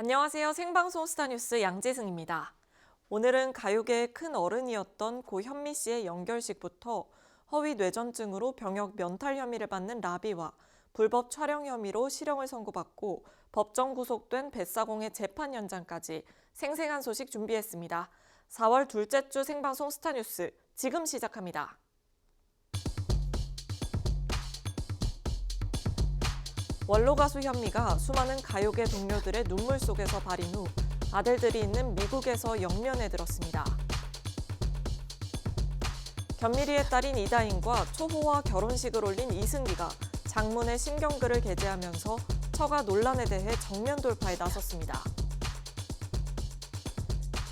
안녕하세요. 생방송 스타뉴스 양재승입니다. 오늘은 가요계의 큰 어른이었던 고 현미 씨의 영결식부터 허위 뇌전증으로 병역 면탈 혐의를 받는 라비와 불법 촬영 혐의로 실형을 선고받고 법정 구속된 뱃사공의 재판 연장까지 생생한 소식 준비했습니다. 4월 둘째 주 생방송 스타뉴스 지금 시작합니다. 원로 가수 현미가 수많은 가요계 동료들의 눈물 속에서 발인 후 아들들이 있는 미국에서 영면에 들었습니다. 견미리의 딸인 이다인과 초호와 결혼식을 올린 이승기가 장문의 신경글을 게재하면서 처가 논란에 대해 정면 돌파에 나섰습니다.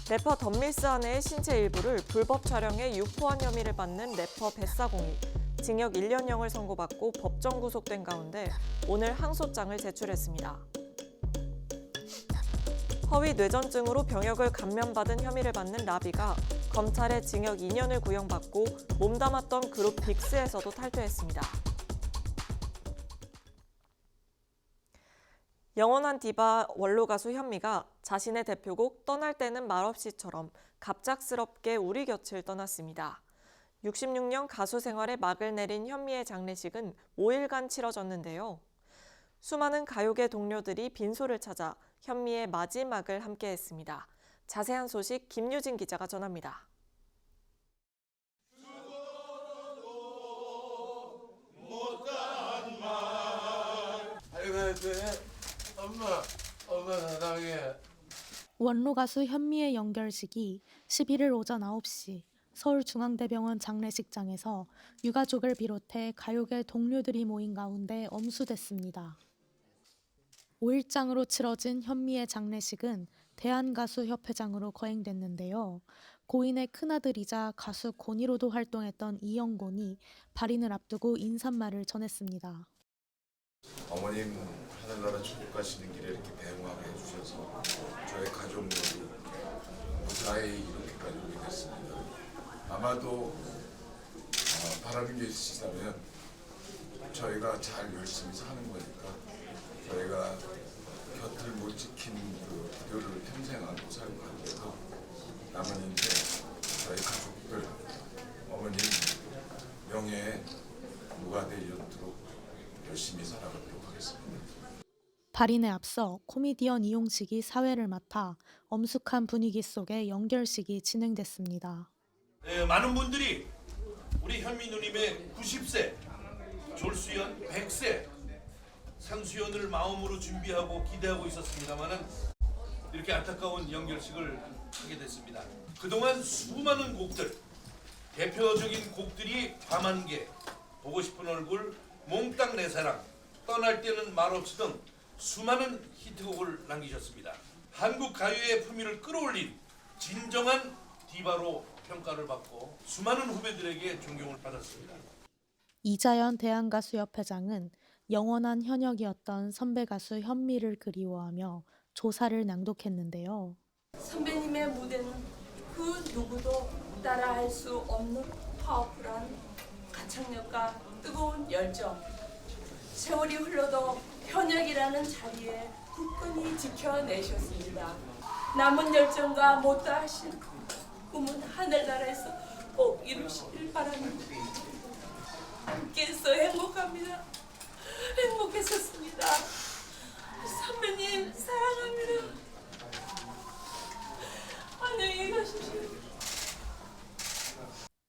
래퍼 덤밀스 아내의 신체 일부를 불법 촬영해 유포한 혐의를 받는 래퍼 뱃사공이 징역 1년형을 선고받고 법정 구속된 가운데 오늘 항소장을 제출했습니다. 허위 뇌전증으로 병역을 감면받은 혐의를 받는 라비가 검찰의 징역 2년을 구형받고 몸담았던 그룹 빅스에서도 탈퇴했습니다. 영원한 디바 원로 가수 현미가 자신의 대표곡 떠날 때는 말없이처럼 갑작스럽게 우리 곁을 떠났습니다. 66년 가수 생활에 막을 내린 현미의 장례식은 5일간 치러졌는데요. 수많은 가요계 동료들이 빈소를 찾아 현미의 마지막을 함께했습니다. 자세한 소식 김유진 기자가 전합니다. 엄마 사랑해. 원로 가수 현미의 영결식이 11일 오전 9시 서울중앙대병원 장례식장에서 유가족을 비롯해 가요계 동료들이 모인 가운데 엄수됐습니다. 5일장으로 치러진 현미의 장례식은 대한가수협회장으로 거행됐는데요. 고인의 큰아들이자 가수 고니로도 활동했던 이영곤이 발인을 앞두고 인사말을 전했습니다. 어머님 하늘나라 천국 가시는 길에 이렇게 배웅하게 해주셔서 저희 가족들이 무사히 이렇게까지 오게 됐습니다. 아마도 바라는 게 있으시다면 저희가 잘 열심히 사는 거니까 저희가 곁을 못 지킨 그 기도를 평생 안고 살고 하면서 남은 인생 저희 가족들 어머님 명예에 무가되지 않도록 열심히 살아가도록 하겠습니다. 발인에 앞서 코미디언 이용식이 사회를 맡아 엄숙한 분위기 속에 영결식이 진행됐습니다. 네, 많은 분들이 우리 현미 누님의 90세, 졸수연 100세 상수연을 마음으로 준비하고 기대하고 있었습니다만은 이렇게 안타까운 영결식을 하게 됐습니다. 그동안 수많은 곡들, 대표적인 곡들이 밤안개, 보고 싶은 얼굴, 몽땅 내 사랑, 떠날 때는 말없이 등 수많은 히트곡을 남기셨습니다. 한국 가요의 품위를 끌어올린 진정한 디바로 평가를 받고 수많은 후배들에게 존경을 받았습니다. 이자연 대한가수협회장은 영원한 현역이었던 선배 가수 현미를 그리워하며 조사를 낭독했는데요. 선배님의 무대는 그 누구도 따라할 수 없는 파워풀한 가창력과 뜨거운 열정, 세월이 흘러도 현역이라는 자리에 굳건히 지켜내셨습니다. 남은 열정과 못다하신 꿈은 하늘나라에서 꼭 이루시길 바랍니다. 함께해서 행복합니다. 행복했었습니다. 선배님 사랑합니다. 안녕히 가십시오.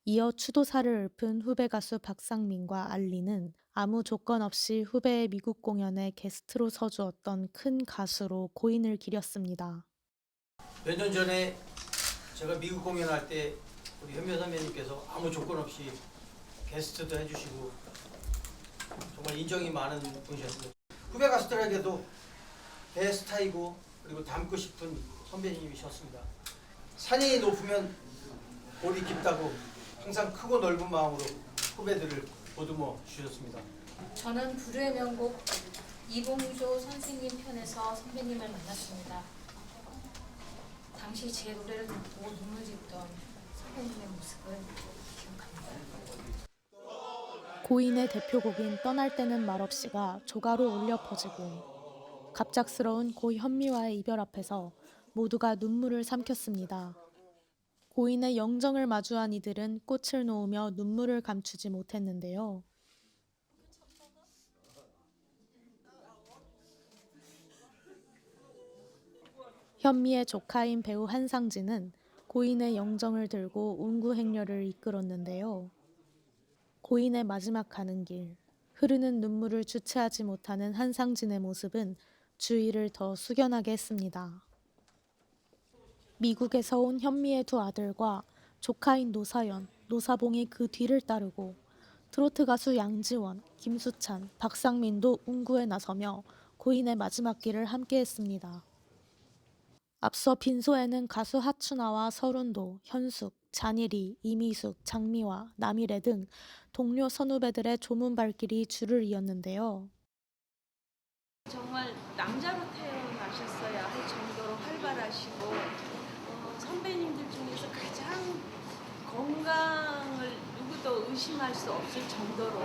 이어 추도사를 읊은 후배 가수 박상민과 알리는 아무 조건 없이 후배의 미국 공연에 게스트로 서주었던 큰 가수로 고인을 기렸습니다. 몇 년 전에 제가 미국 공연할 때 우리 현미 선배님께서 아무 조건 없이 게스트도 해주시고 정말 인정이 많은 분이셨어요. 후배 가수들에게도 베스타이고 그리고 닮고 싶은 선배님이셨습니다. 산이 높으면 볼이 깊다고 항상 크고 넓은 마음으로 후배들을 보듬어 주셨습니다. 저는 불후의 명곡 이봉조 선생님 편에서 선배님을 만났습니다. 당시 제 노래를 듣고 눈물 짓던 선배님의 모습을 기억합니다. 고인의 대표곡인 떠날 때는 말없이가 조가로 울려 퍼지고 갑작스러운 고 현미와의 이별 앞에서 모두가 눈물을 삼켰습니다. 고인의 영정을 마주한 이들은 꽃을 놓으며 눈물을 감추지 못했는데요. 현미의 조카인 배우 한상진은 고인의 영정을 들고 운구 행렬을 이끌었는데요. 고인의 마지막 가는 길, 흐르는 눈물을 주체하지 못하는 한상진의 모습은 주위를 더 숙연하게 했습니다. 미국에서 온 현미의 두 아들과 조카인 노사연, 노사봉이 그 뒤를 따르고 트로트 가수 양지원, 김수찬, 박상민도 운구에 나서며 고인의 마지막 길을 함께했습니다. 앞서 빈소에는 가수 하춘아와 서른도, 현숙, 잔일이, 이미숙, 장미화, 남일애 등 동료 선후배들의 조문 발길이 줄을 이었는데요. 정말 남자로 태어나셨어야 할 정도로 활발하시고 선배님들 중에서 가장 건강을 누구도 의심할 수 없을 정도로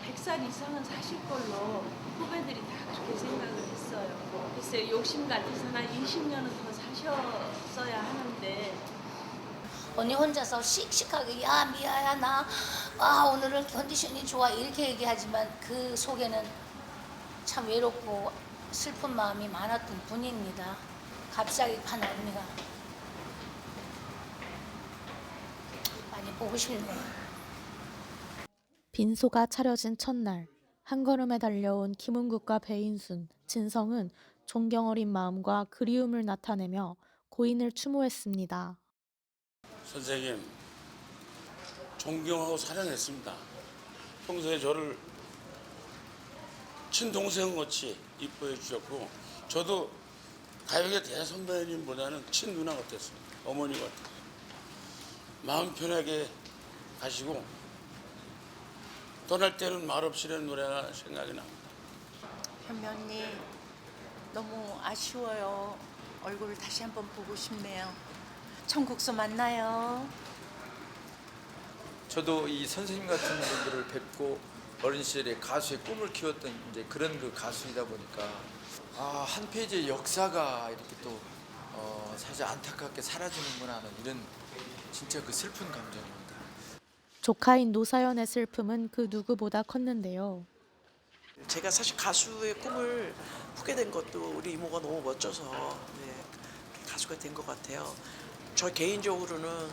100살 이상은 사실 걸로 후배들이 다 그렇게 생각을 했어요. 글쎄 욕심 같아서는 한 20년은 더 사셨어야 하는데 언니 혼자서 씩씩하게 야 미아야 나 오늘은 컨디션이 좋아 이렇게 얘기하지만 그 속에는 참 외롭고 슬픈 마음이 많았던 분입니다. 갑자기 한 언니가 많이 보고 싶네요. 빈소가 차려진 첫날, 한 걸음에 달려온 김은국과 배인순, 진성은 존경 어린 마음과 그리움을 나타내며 고인을 추모했습니다. 선생님, 존경하고 사랑했습니다. 평소에 저를 친동생같이 이뻐해 주셨고 저도 가요계 대선배님보다는 친누나 같았어요. 어머니 같았어요. 마음 편하게 가시고 떠날 때는 말없이라는 노래가 생각이 납니다. 현미 언니 너무 아쉬워요. 얼굴을 다시 한번 보고 싶네요. 천국서 만나요. 저도 이 선생님 같은 분들을 뵙고 어린 시절에 가수의 꿈을 키웠던 이제 그런 그 가수이다 보니까 한 페이지의 역사가 이렇게 또 사실 안타깝게 사라지는구나 하는 이런 진짜 그 슬픈 감정입니다. 조카인 노사연의 슬픔은 그 누구보다 컸는데요. 제가 사실 가수의 꿈을 꾸게 된 것도 우리 이모가 너무 멋져서 가수가 된 것 같아요. 저 개인적으로는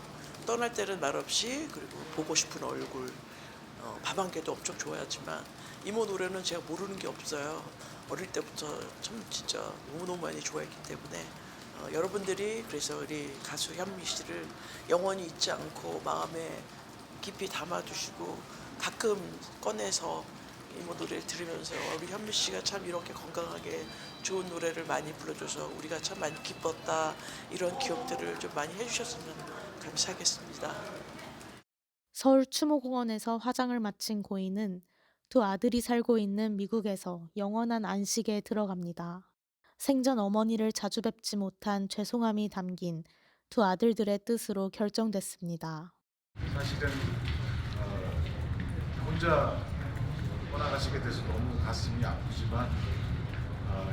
떠날 때는 말없이 그리고 보고 싶은 얼굴 밥 한 개도 엄청 좋아하지만 이모 노래는 제가 모르는 게 없어요. 어릴 때부터 참 진짜 너무너무 많이 좋아했기 때문에 여러분들이 그래서 우리 가수 현미 씨를 영원히 잊지 않고 마음에 깊이 담아두시고 가끔 꺼내서 이모 노래를 들으면서 우리 현미 씨가 참 이렇게 건강하게 좋은 노래를 많이 불러줘서 우리가 참 많이 기뻤다 이런 기억들을 좀 많이 해주셨으면 감사하겠습니다. 서울 추모공원에서 화장을 마친 고인은 두 아들이 살고 있는 미국에서 영원한 안식에 들어갑니다. 생전 어머니를 자주 뵙지 못한 죄송함이 담긴 두 아들들의 뜻으로 결정됐습니다. 사실은 혼자 떠나가시게 돼서 너무 가슴이 아프지만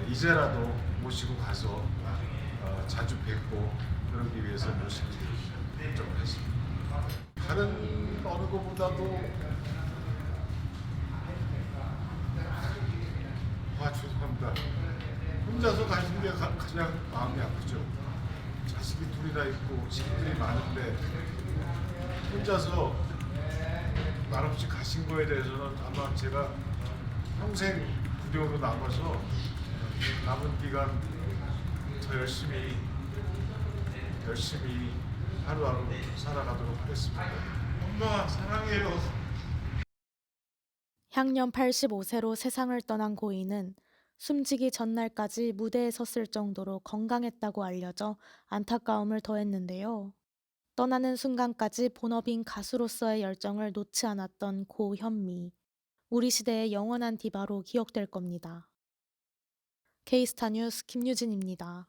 이제라도 모시고 가서 자주 뵙고 그러기 위해서 모시기 결정을 했습니다. 다른 어느 것보다도 죄송합니다. 혼자서 가시는 게 가장 마음이 아프죠. 자식이 둘이나 있고 친구들이 많은데 혼자서 말없이 가신 거에 대해서는 아마 제가 평생 부려로 남아서 남은 기간 더 열심히 하루하루 살아가도록 하겠습니다. 엄마 사랑해요. 향년 85세로 세상을 떠난 고인은 숨지기 전날까지 무대에 섰을 정도로 건강했다고 알려져 안타까움을 더했는데요. 떠나는 순간까지 본업인 가수로서의 열정을 놓지 않았던 고 현미. 우리 시대의 영원한 디바로 기억될 겁니다. K스타 뉴스 김유진입니다.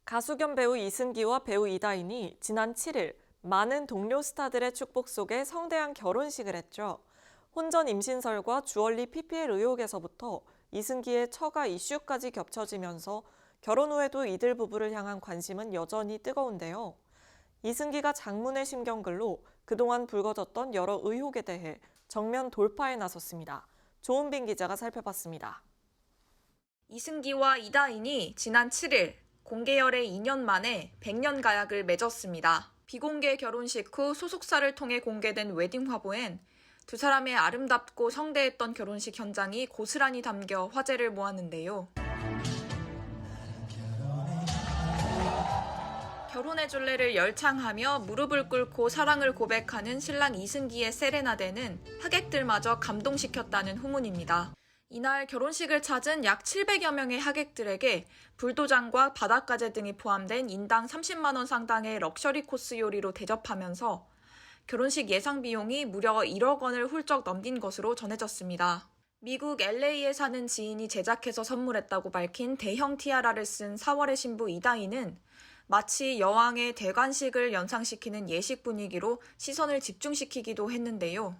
가수 겸 배우 이승기와 배우 이다인이 지난 7일 많은 동료 스타들의 축복 속에 성대한 결혼식을 했죠. 혼전 임신설과 주얼리 PPL 의혹에서부터 이승기의 처가 이슈까지 겹쳐지면서 결혼 후에도 이들 부부를 향한 관심은 여전히 뜨거운데요. 이승기가 장문의 심경글로 그동안 불거졌던 여러 의혹에 대해 정면 돌파에 나섰습니다. 조은빈 기자가 살펴봤습니다. 이승기와 이다인이 지난 7일 공개열애 2년 만에 100년 가약을 맺었습니다. 비공개 결혼식 후 소속사를 통해 공개된 웨딩 화보엔 두 사람의 아름답고 성대했던 결혼식 현장이 고스란히 담겨 화제를 모았는데요. 결혼의 전례를 열창하며 무릎을 꿇고 사랑을 고백하는 신랑 이승기의 세레나데는 하객들마저 감동시켰다는 후문입니다. 이날 결혼식을 찾은 약 700여 명의 하객들에게 불도장과 바닷가재 등이 포함된 인당 30만 원 상당의 럭셔리 코스 요리로 대접하면서 결혼식 예상 비용이 무려 1억 원을 훌쩍 넘긴 것으로 전해졌습니다. 미국 LA에 사는 지인이 제작해서 선물했다고 밝힌 대형 티아라를 쓴 4월의 신부 이다희는 마치 여왕의 대관식을 연상시키는 예식 분위기로 시선을 집중시키기도 했는데요.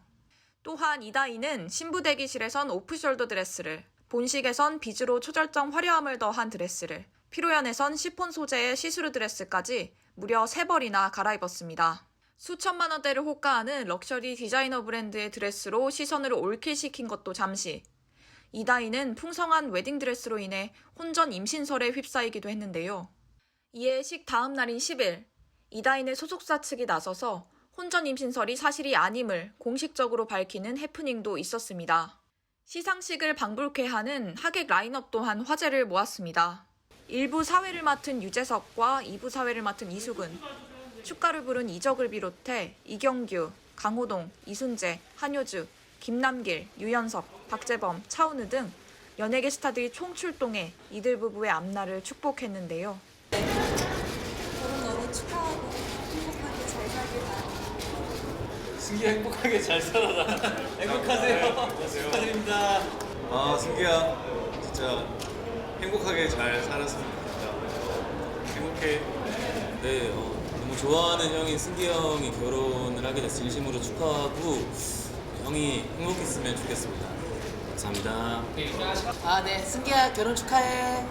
또한 이다희는 신부 대기실에선 오프숄더 드레스를, 본식에선 비즈로 초절정 화려함을 더한 드레스를, 피로연에선 시폰 소재의 시스루 드레스까지 무려 3벌이나 갈아입었습니다. 수천만 원대를 호가하는 럭셔리 디자이너 브랜드의 드레스로 시선을 올킬시킨 것도 잠시. 이다희는 풍성한 웨딩드레스로 인해 혼전 임신설에 휩싸이기도 했는데요. 이에 식 다음 날인 10일, 이다인의 소속사 측이 나서서 혼전 임신설이 사실이 아님을 공식적으로 밝히는 해프닝도 있었습니다. 시상식을 방불케 하는 하객 라인업 또한 화제를 모았습니다. 1부 사회를 맡은 유재석과 2부 사회를 맡은 이수근, 축가를 부른 이적을 비롯해 이경규, 강호동, 이순재, 한효주, 김남길, 유연석, 박재범, 차은우 등 연예계 스타들이 총출동해 이들 부부의 앞날을 축복했는데요. 결혼 너무 축하하고 행복하게 잘 살길 바랍니다. 승기야 행복하게 잘 살아라. 행복하세요. 축하드립니다. 아 승기야 진짜 행복하게 잘 살았으면 좋겠다. 행복해. 네, 너무 좋아하는 형인 승기 형이 결혼을 하게 돼서 진심으로 축하하고 형이 행복했으면 좋겠습니다. 감사합니다. 네, 승기야 결혼 축하해.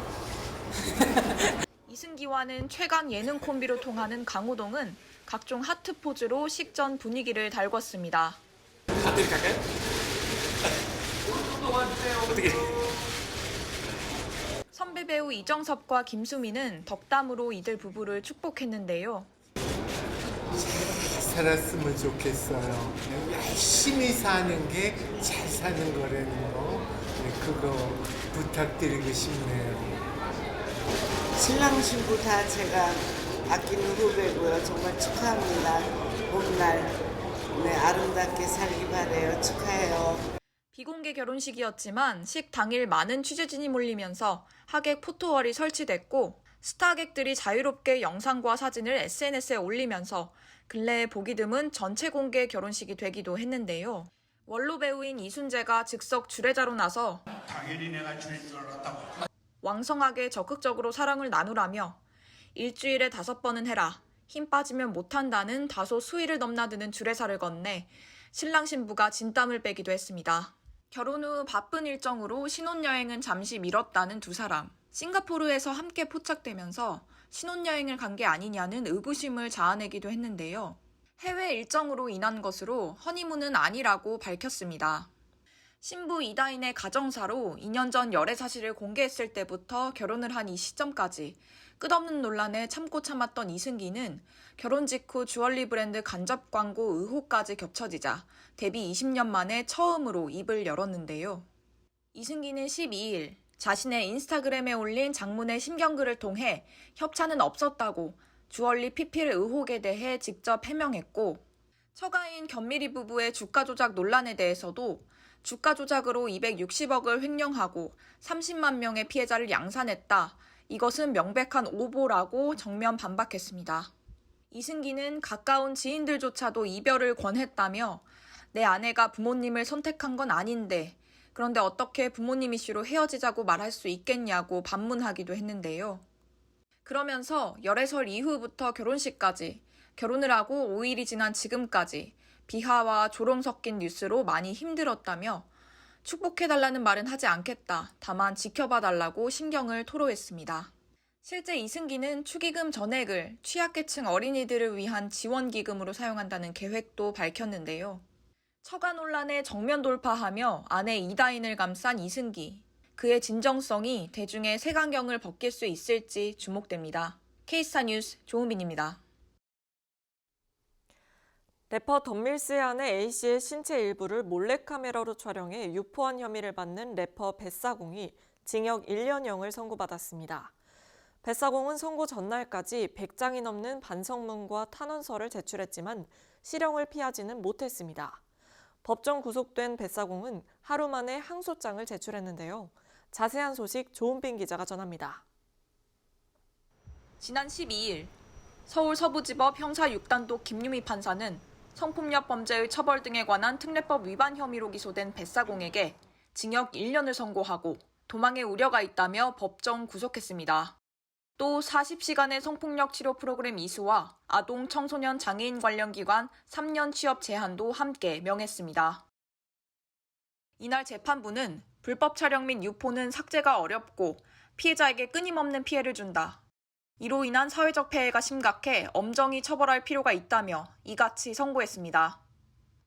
이승기와는 최강 예능 콤비로 통하는 강호동은 각종 하트 포즈로 식전 분위기를 달궜습니다. 하트 갈까요? 어떻게? 선배 배우 이정섭과 김수미는 덕담으로 이들 부부를 축복했는데요. 살았으면 좋겠어요. 열심히 사는 게 잘 사는 거라는 거, 그거 부탁드리고 싶네요. 신랑 신부 다 제가 아끼는 후배고요. 정말 축하합니다. 봄날 아름답게 살기 바래요. 축하해요. 비공개 결혼식이었지만 식 당일 많은 취재진이 몰리면서 하객 포토월이 설치됐고 스타 하객들이 자유롭게 영상과 사진을 SNS에 올리면서 근래에 보기 드문 전체 공개 결혼식이 되기도 했는데요. 원로 배우인 이순재가 즉석 주례자로 나서 당연히 내가 주인 줄 알았다고. 왕성하게 적극적으로 사랑을 나누라며 일주일에 5번은 해라, 힘 빠지면 못한다는 다소 수위를 넘나드는 주례사를 건네 신랑 신부가 진땀을 빼기도 했습니다. 결혼 후 바쁜 일정으로 신혼여행은 잠시 미뤘다는 두 사람. 싱가포르에서 함께 포착되면서 신혼여행을 간 게 아니냐는 의구심을 자아내기도 했는데요. 해외 일정으로 인한 것으로 허니문은 아니라고 밝혔습니다. 신부 이다인의 가정사로 2년 전 열애 사실을 공개했을 때부터 결혼을 한 이 시점까지 끝없는 논란에 참고 참았던 이승기는 결혼 직후 주얼리 브랜드 간접 광고 의혹까지 겹쳐지자 데뷔 20년 만에 처음으로 입을 열었는데요. 이승기는 12일 자신의 인스타그램에 올린 장문의 심경글을 통해 협찬은 없었다고 주얼리 PPL 의혹에 대해 직접 해명했고, 처가인 견미리 부부의 주가 조작 논란에 대해서도 주가 조작으로 260억을 횡령하고 30만 명의 피해자를 양산했다. 이것은 명백한 오보라고 정면 반박했습니다. 이승기는 가까운 지인들조차도 이별을 권했다며 내 아내가 부모님을 선택한 건 아닌데 그런데 어떻게 부모님 이슈로 헤어지자고 말할 수 있겠냐고 반문하기도 했는데요. 그러면서 열애설 이후부터 결혼식까지 결혼을 하고 5일이 지난 지금까지 비하와 조롱 섞인 뉴스로 많이 힘들었다며 축복해달라는 말은 하지 않겠다. 다만 지켜봐달라고 심경을 토로했습니다. 실제 이승기는 축의금 전액을 취약계층 어린이들을 위한 지원기금으로 사용한다는 계획도 밝혔는데요. 처가 논란에 정면 돌파하며 아내 이다인을 감싼 이승기. 그의 진정성이 대중의 색안경을 벗길 수 있을지 주목됩니다. K스타 뉴스 조은빈입니다. 래퍼 덤밀스의 아내 A씨의 신체 일부를 몰래카메라로 촬영해 유포한 혐의를 받는 래퍼 뱃사공이 징역 1년형을 선고받았습니다. 뱃사공은 선고 전날까지 100장이 넘는 반성문과 탄원서를 제출했지만 실형을 피하지는 못했습니다. 법정 구속된 뱃사공은 하루 만에 항소장을 제출했는데요. 자세한 소식 조은빈 기자가 전합니다. 지난 12일 서울 서부지법 형사 6단독 김유미 판사는 성폭력 범죄의 처벌 등에 관한 특례법 위반 혐의로 기소된 뱃사공에게 징역 1년을 선고하고 도망의 우려가 있다며 법정 구속했습니다. 또 40시간의 성폭력 치료 프로그램 이수와 아동 청소년 장애인 관련 기관 3년 취업 제한도 함께 명했습니다. 이날 재판부는 불법 촬영 및 유포는 삭제가 어렵고 피해자에게 끊임없는 피해를 준다. 이로 인한 사회적 폐해가 심각해 엄정히 처벌할 필요가 있다며 이같이 선고했습니다.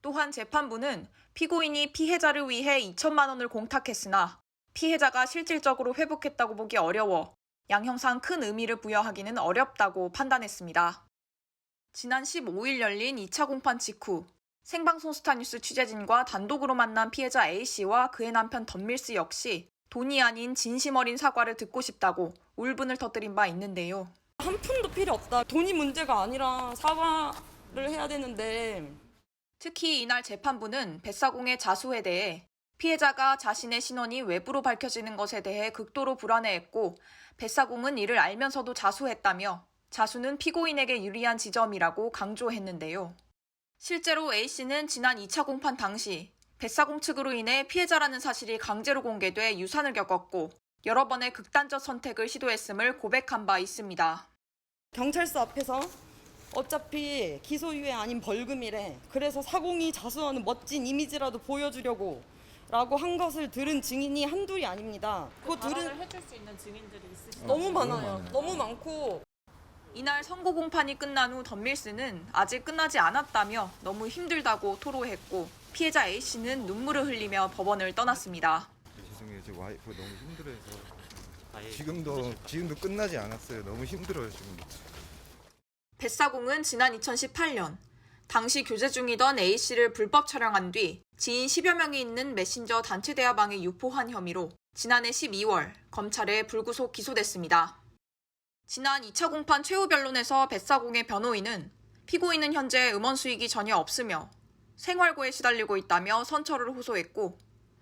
또한 재판부는 피고인이 피해자를 위해 2천만 원을 공탁했으나 피해자가 실질적으로 회복했다고 보기 어려워 양형상 큰 의미를 부여하기는 어렵다고 판단했습니다. 지난 15일 열린 2차 공판 직후 생방송 스타뉴스 취재진과 단독으로 만난 피해자 A씨와 그의 남편 덤밀스 역시 돈이 아닌 진심 어린 사과를 듣고 싶다고 울분을 터뜨린 바 있는데요. 한 푼도 필요 없다. 돈이 문제가 아니라 사과를 해야 되는데. 특히 이날 재판부는 뱃사공의 자수에 대해 피해자가 자신의 신원이 외부로 밝혀지는 것에 대해 극도로 불안해했고 뱃사공은 이를 알면서도 자수했다며 자수는 피고인에게 유리한 지점이라고 강조했는데요. 실제로 A씨는 지난 2차 공판 당시 뱃사공 측으로 인해 피해자라는 사실이 강제로 공개돼 유산을 겪었고 여러 번의 극단적 선택을 시도했음을 고백한 바 있습니다. 경찰서 앞에서 어차피 기소유예 아닌 벌금이래. 그래서 사공이 자수하는 멋진 이미지라도 보여주려고 라고 한 것을 들은 증인이 한둘이 아닙니다. 그 발언을 해줄 수 있는 증인들이 있으시죠? 너무 많아요. 너무 많고. 이날 선고 공판이 끝난 후 덤밀스는 아직 끝나지 않았다며 너무 힘들다고 토로했고 피해자 A씨는 눈물을 흘리며 법원을 떠났습니다. 죄송해요. 제 와이프 너무 힘들어해서 지금도 끝나지 않았어요. 너무 힘들어요 지금. 뱃사공은 지난 2018년 당시 교제 중이던 A씨를 불법 촬영한 뒤 지인 10여 명이 있는 메신저 단체 대화방에 유포한 혐의로 지난해 12월 검찰에 불구속 기소됐습니다. 지난 2차 공판 최후 변론에서 뱃사공의 변호인은 피고인은 현재 음원 수익이 전혀 없으며 생활고에 시달리고 있다며 선처를 호소했고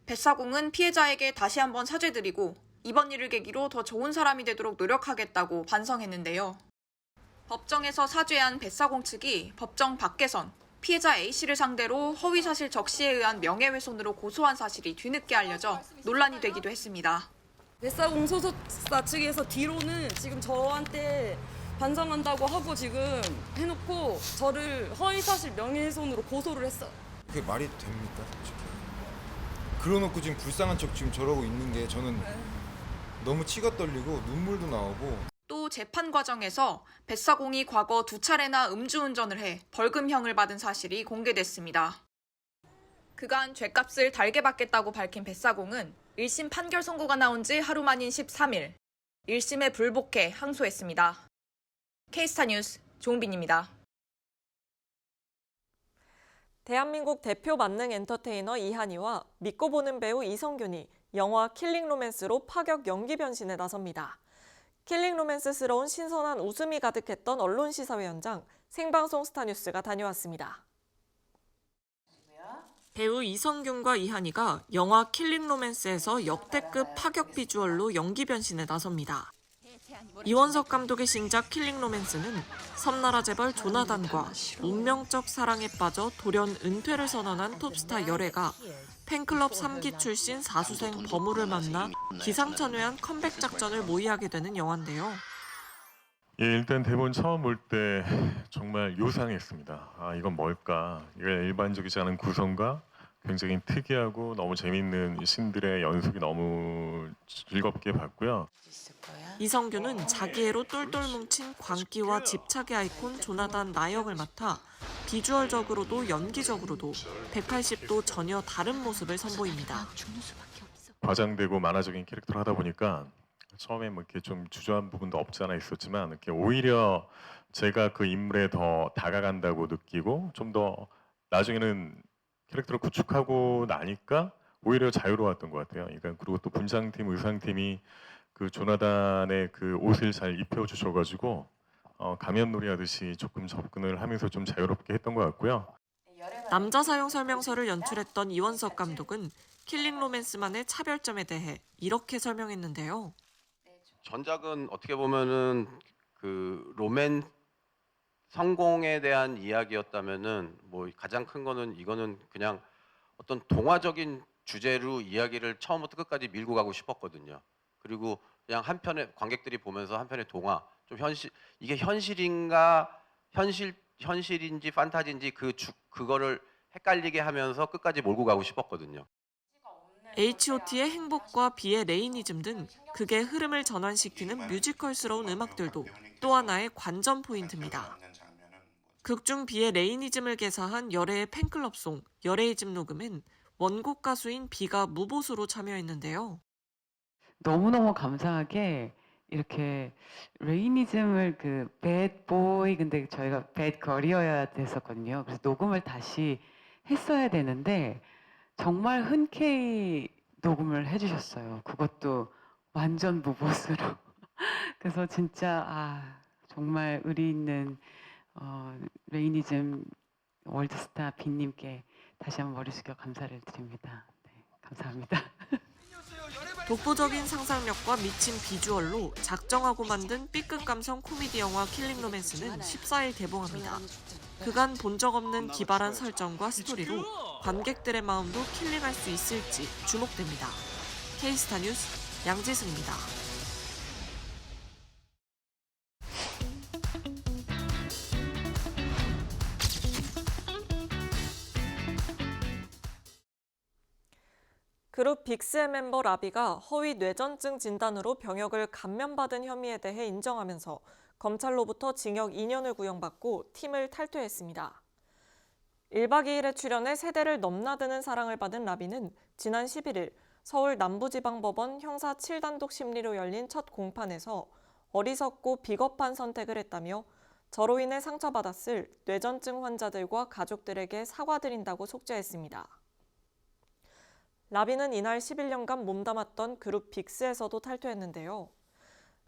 뱃사공은 피해자에게 다시 한번 사죄드리고 이번 일을 계기로 더 좋은 사람이 되도록 노력하겠다고 반성했는데요. 법정에서 사죄한 뱃사공 측이 법정 밖에선 피해자 A씨를 상대로 허위사실 적시에 의한 명예훼손으로 고소한 사실이 뒤늦게 알려져 논란이 되기도 했습니다. 뱃사공 소속사 측에서 뒤로는 지금 저한테 반성한다고 하고 지금 해놓고 저를 허위사실 명예훼손으로 고소를 했어요. 그게 말이 됩니까? 솔직히. 그러놓고 지금 불쌍한 척 지금 저러고 있는 게 저는 너무 치가 떨리고 눈물도 나오고. 또 재판 과정에서 뱃사공이 과거 2차례나 음주운전을 해 벌금형을 받은 사실이 공개됐습니다. 그간 죗값을 달게 받겠다고 밝힌 뱃사공은 1심 판결 선고가 나온 지 하루 만인 13일 1심에 불복해 항소했습니다. K스타 뉴스 조은빈입니다. 대한민국 대표 만능 엔터테이너 이한이와 믿고 보는 배우 이성균이 영화 킬링 로맨스로 파격 연기 변신에 나섭니다. 킬링 로맨스스러운 신선한 웃음이 가득했던 언론 시사회 현장 생방송 스타뉴스가 다녀왔습니다. 배우 이성균과 이한이가 영화 킬링 로맨스에서 역대급 파격 비주얼로 연기 변신에 나섭니다. 이원석 감독의 신작 킬링 로맨스는 섬나라 재벌 조나단과 운명적 사랑에 빠져 돌연 은퇴를 선언한 톱스타 열애가 팬클럽 3기 출신 사수생 범우를 만나 기상천외한 컴백 작전을 모의하게 되는 영화인데요. 예, 일단 대본 처음 볼 때 정말 요상했습니다. 아, 이건 뭘까? 이게 일반적이지 않은 구성과 굉장히 특이하고 너무 재밌는 이 신들의 연속이 너무 즐겁게 봤고요. 이성균은 자기애로 똘똘 뭉친 광기와 집착의 아이콘 조나단 나역을 맡아 비주얼적으로도 연기적으로도 180도 전혀 다른 모습을 선보입니다. 과장되고 만화적인 캐릭터를 하다 보니까 처음에 뭐 이렇게 좀 주저한 부분도 없지 않아 있었지만 이렇게 오히려 제가 그 인물에 더 다가간다고 느끼고 좀 더 나중에는 캐릭터를 구축하고 나니까 오히려 자유로웠던 것 같아요. 그러니까 그리고 또 분장팀, 의상팀이 그 조나단의 그 옷을 잘 입혀주셔가지고 가면놀이 하듯이 조금 접근을 하면서 좀 자유롭게 했던 것 같고요. 남자 사용 설명서를 연출했던 이원석 감독은 킬링 로맨스만의 차별점에 대해 이렇게 설명했는데요. 전작은 어떻게 보면은 그 로맨 성공에 대한 이야기였다면은 뭐 가장 큰 거는 이거는 그냥 어떤 동화적인 주제로 이야기를 처음부터 끝까지 밀고 가고 싶었거든요. 그리고 그냥 한편에 관객들이 보면서 한편의 동화, 좀 이게 현실인가 현실인지 판타지인지 그거를 헷갈리게 하면서 끝까지 몰고 가고 싶었거든요. H.O.T의 행복과 비의 레이니즘 등 극의 흐름을 전환시키는 뮤지컬스러운 음악들도 또 하나의 관전 포인트입니다. 극 중 비의 레이니즘을 개사한 열애의 팬클럽송 열애의 집 녹음엔 원곡 가수인 비가 무보수로 참여했는데요. 너무너무 감사하게 이렇게 레이니즘을 그 배드보이 근데 저희가 배드걸이어야 됐었거든요. 그래서 녹음을 다시 했어야 되는데 정말 흔쾌히 녹음을 해주셨어요. 그것도 완전 무보수로. 그래서 진짜 정말 의리 있는 레이니즘 월드스타 빈님께 다시 한번 머리 숙여 감사를 드립니다. 네, 감사합니다. 독보적인 상상력과 미친 비주얼로 작정하고 만든 B급 감성 코미디 영화 킬링 로맨스는 14일 개봉합니다. 그간 본 적 없는 기발한 설정과 스토리로 관객들의 마음도 킬링할 수 있을지 주목됩니다. K스타 뉴스 양지승입니다. 그룹 빅스의 멤버 라비가 허위 뇌전증 진단으로 병역을 감면받은 혐의에 대해 인정하면서 검찰로부터 징역 2년을 구형받고 팀을 탈퇴했습니다. 1박 2일에 출연해 세대를 넘나드는 사랑을 받은 라비는 지난 11일 서울 남부지방법원 형사 7단독 심리로 열린 첫 공판에서 어리석고 비겁한 선택을 했다며 저로 인해 상처받았을 뇌전증 환자들과 가족들에게 사과드린다고 속죄했습니다. 라비는 이날 11년간 몸담았던 그룹 빅스에서도 탈퇴했는데요.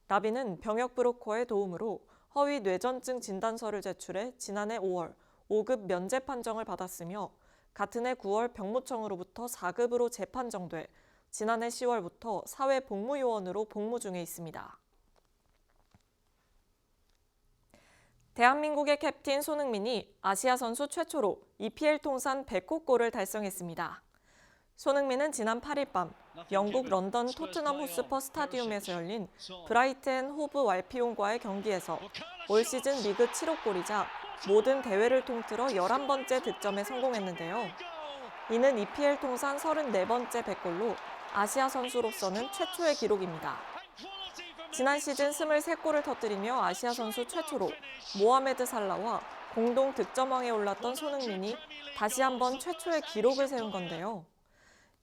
라비는 병역 브로커의 도움으로 허위 뇌전증 진단서를 제출해 지난해 5월 5급 면제 판정을 받았으며 같은 해 9월 병무청으로부터 4급으로 재판정돼 지난해 10월부터 사회복무요원으로 복무 중에 있습니다. 대한민국의 캡틴 손흥민이 아시아 선수 최초로 EPL 통산 100호 골을 달성했습니다. 손흥민은 지난 8일 밤 영국 런던 토트넘 호스퍼 스타디움에서 열린 브라이튼 호브 알피온과의 경기에서 올 시즌 리그 7호 골이자 모든 대회를 통틀어 11번째 득점에 성공했는데요. 이는 EPL 통산 34번째 100골로 아시아 선수로서는 최초의 기록입니다. 지난 시즌 23골을 터뜨리며 아시아 선수 최초로 모하메드 살라와 공동 득점왕에 올랐던 손흥민이 다시 한번 최초의 기록을 세운 건데요.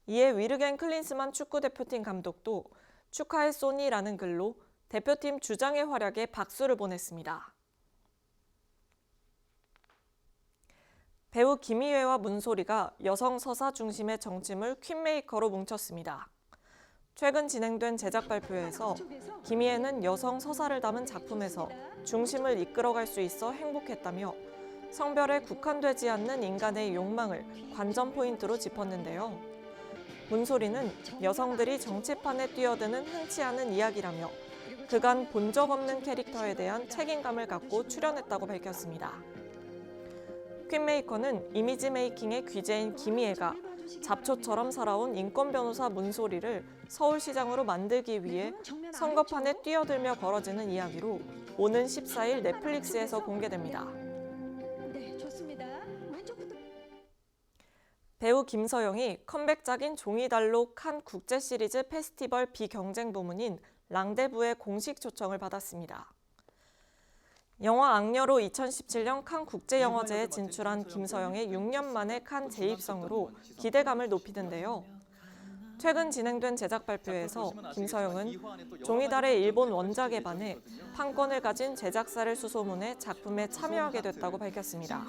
이에 위르겐 클린스만 축구대표팀 감독도 축하해 소니라는 글로 대표팀 주장의 활약에 박수를 보냈습니다. 배우 김희애와 문소리가 여성 서사 중심의 정치물 퀸메이커로 뭉쳤습니다. 최근 진행된 제작 발표회에서 김희애는 여성 서사를 담은 작품에서 중심을 이끌어갈 수 있어 행복했다며 성별에 국한되지 않는 인간의 욕망을 관전 포인트로 짚었는데요. 문소리는 여성들이 정치판에 뛰어드는 흔치 않은 이야기라며 그간 본 적 없는 캐릭터에 대한 책임감을 갖고 출연했다고 밝혔습니다. 퀸메이커는 이미지 메이킹의 귀재인 김희애가 잡초처럼 살아온 인권 변호사 문소리를 서울시장으로 만들기 위해 선거판에 뛰어들며 벌어지는 이야기로 오는 14일 넷플릭스에서 공개됩니다. 네, 좋습니다. 왼쪽부터. 배우 김서영이 컴백작인 종이달로 칸 국제시리즈 페스티벌 비경쟁 부문인 랑데부의 공식 초청을 받았습니다. 영화 악녀로 2017년 칸 국제영화제에 진출한 김서영의 6년 만의 칸 재입성으로 기대감을 높이는데요. 최근 진행된 제작 발표에서 김서영은 종이달의 일본 원작에 반해 판권을 가진 제작사를 수소문해 작품에 참여하게 됐다고 밝혔습니다.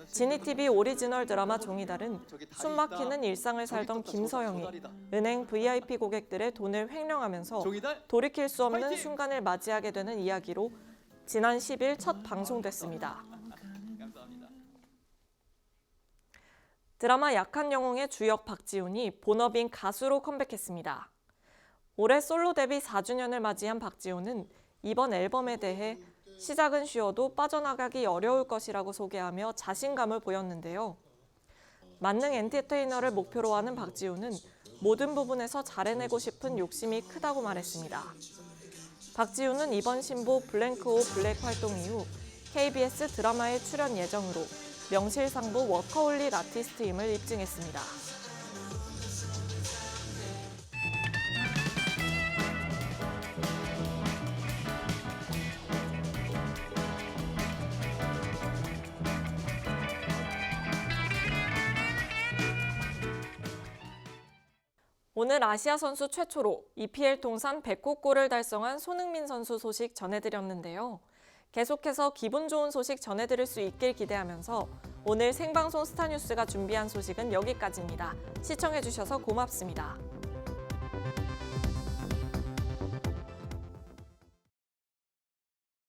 지니TV 오리지널 드라마 종이달은 숨막히는 일상을 살던 김서영이 은행 VIP 고객들의 돈을 횡령하면서 돌이킬 수 없는 순간을 맞이하게 되는 이야기로 지난 10일 첫 방송됐습니다. 드라마 약한 영웅의 주역 박지훈이 본업인 가수로 컴백했습니다. 올해 솔로 데뷔 4주년을 맞이한 박지훈은 이번 앨범에 대해 시작은 쉬워도 빠져나가기 어려울 것이라고 소개하며 자신감을 보였는데요. 만능 엔터테이너를 목표로 하는 박지훈은 모든 부분에서 잘해내고 싶은 욕심이 크다고 말했습니다. 박지훈은 이번 신보 블랭크 오 블랙 활동 이후 KBS 드라마에 출연 예정으로 명실상부 워커홀릭 아티스트임을 입증했습니다. 오늘 아시아 선수 최초로 EPL 통산 100호 골을 달성한 손흥민 선수 소식 전해드렸는데요. 계속해서 기분 좋은 소식 전해드릴 수 있길 기대하면서 오늘 생방송 스타뉴스가 준비한 소식은 여기까지입니다. 시청해주셔서 고맙습니다.